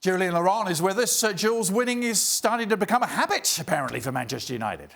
Julien is with us. Jules, winning is starting to become a habit, apparently, for Manchester United.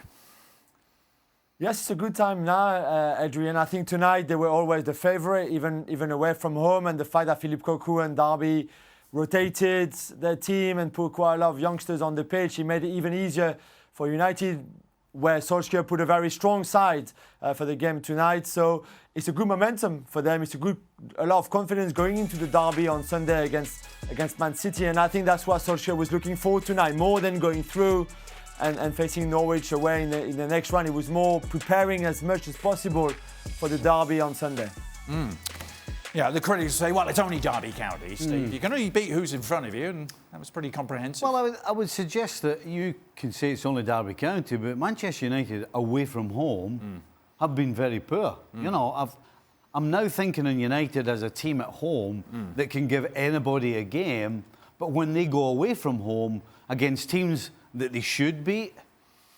Yes, it's a good time now, Adrian. I think tonight they were always the favourite, even away from home. And the fact that Philippe Cocu and Derby rotated their team and put quite a lot of youngsters on the pitch, it made it even easier for United, where Solskjaer put a very strong side for the game tonight. So it's a good momentum for them. It's a lot of confidence going into the derby on Sunday against Man City. And I think that's what Solskjaer was looking for tonight, more than going through and facing Norwich away in the next round. It was more preparing as much as possible for the derby on Sunday. Yeah, the critics say, well, it's only Derby County, Steve. You can only beat who's in front of you, and that was pretty comprehensive. Well, I would suggest that you can say it's only Derby County, but Manchester United away from home have been very poor. You know, I'm now thinking of United as a team at home that can give anybody a game, but when they go away from home against teams that they should beat,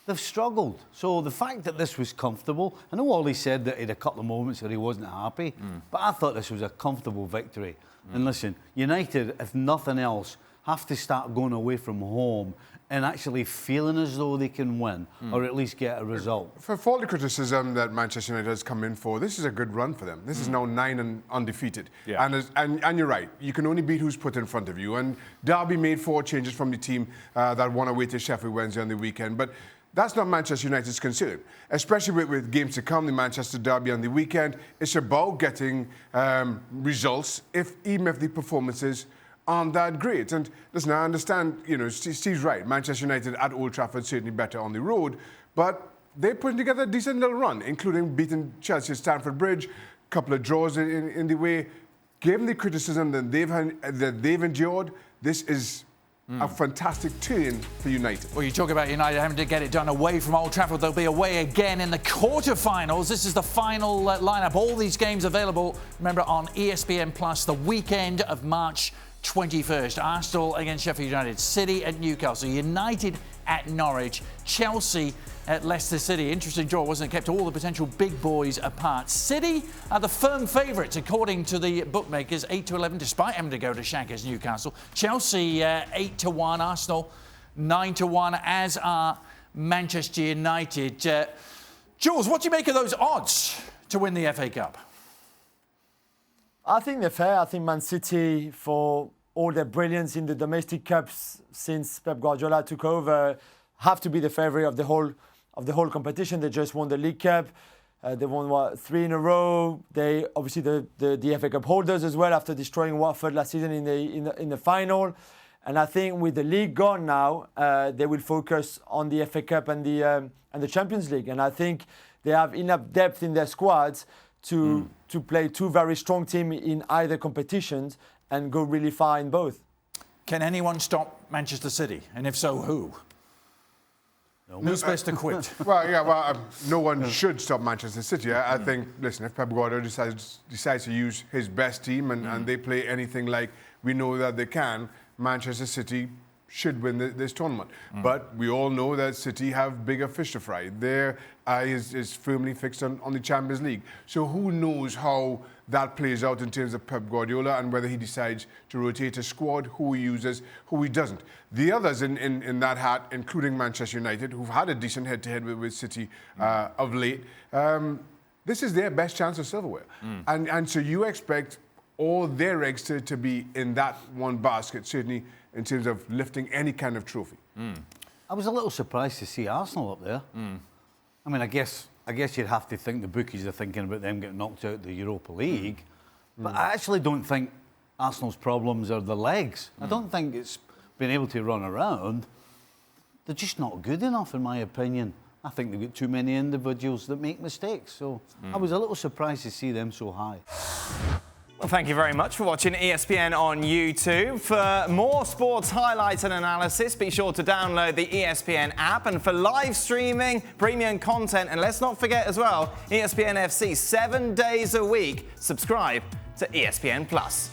they've struggled. So the fact that this was comfortable, I know Ollie said that he had a couple of moments where he wasn't happy, but I thought this was a comfortable victory. And listen, United, if nothing else, have to start going away from home and actually feeling as though they can win, or at least get a result. For all the criticism that Manchester United has come in for, this is a good run for them. This is now 9 and undefeated. Yeah. And you're right, you can only beat who's put in front of you. And Derby made 4 changes from the team that won away to Sheffield Wednesday on the weekend. But that's not Manchester United's concern, especially with games to come, the Manchester Derby on the weekend. It's about getting results, even if the performances aren't that great. And listen, I understand, you know, Steve's right. Manchester United at Old Trafford certainly better on the road, but they're putting together a decent little run, including beating Chelsea at Stamford Bridge, a couple of draws in the way. Given the criticism that they've endured, this is a fantastic turn for United. Well, you talk about United having to get it done away from Old Trafford. They'll be away again in the quarterfinals. This is the final lineup. All these games available, remember, on ESPN Plus the weekend of March 21st. Arsenal against Sheffield United, City at Newcastle, United at Norwich, Chelsea at Leicester City. Interesting draw, wasn't it? Kept all the potential big boys apart. City are the firm favourites, according to the bookmakers, 8-11, despite having to go to Shaka's Newcastle. Chelsea 8-1, Arsenal 9-1, as are Manchester United. Jules, what do you make of those odds to win the FA Cup? I think they're fair. I think Man City, for all their brilliance in the domestic cups since Pep Guardiola took over, have to be the favourite of the whole competition. They just won the League Cup. They won 3 in a row. They obviously the FA Cup holders as well after destroying Watford last season in the final. And I think with the league gone now, they will focus on the FA Cup and the Champions League. And I think they have enough depth in their squads to play 2 very strong teams in either competitions and go really far in both. Can anyone stop Manchester City? And if so, who? Who's best to quit? No one should stop Manchester City. I think, listen, if Pep Guardiola decides to use his best team and they play anything like we know that they can, Manchester City should win this tournament. But we all know that City have bigger fish to fry. Their eye is firmly fixed on the Champions League. So who knows how that plays out in terms of Pep Guardiola and whether he decides to rotate a squad, who he uses, who he doesn't. The others in that hat, including Manchester United, who've had a decent head-to-head with City of late, this is their best chance of silverware. And so you expect all their eggs to be in that one basket, certainly in terms of lifting any kind of trophy. I was a little surprised to see Arsenal up there. I mean, I guess you'd have to think the bookies are thinking about them getting knocked out of the Europa League. But I actually don't think Arsenal's problems are the legs. I don't think it's been able to run around. They're just not good enough, in my opinion. I think they've got too many individuals that make mistakes. So I was a little surprised to see them so high. Well, thank you very much for watching ESPN on YouTube. For more sports highlights and analysis, be sure to download the ESPN app. And for live streaming, premium content, and let's not forget as well, ESPN FC 7 days a week. Subscribe to ESPN Plus.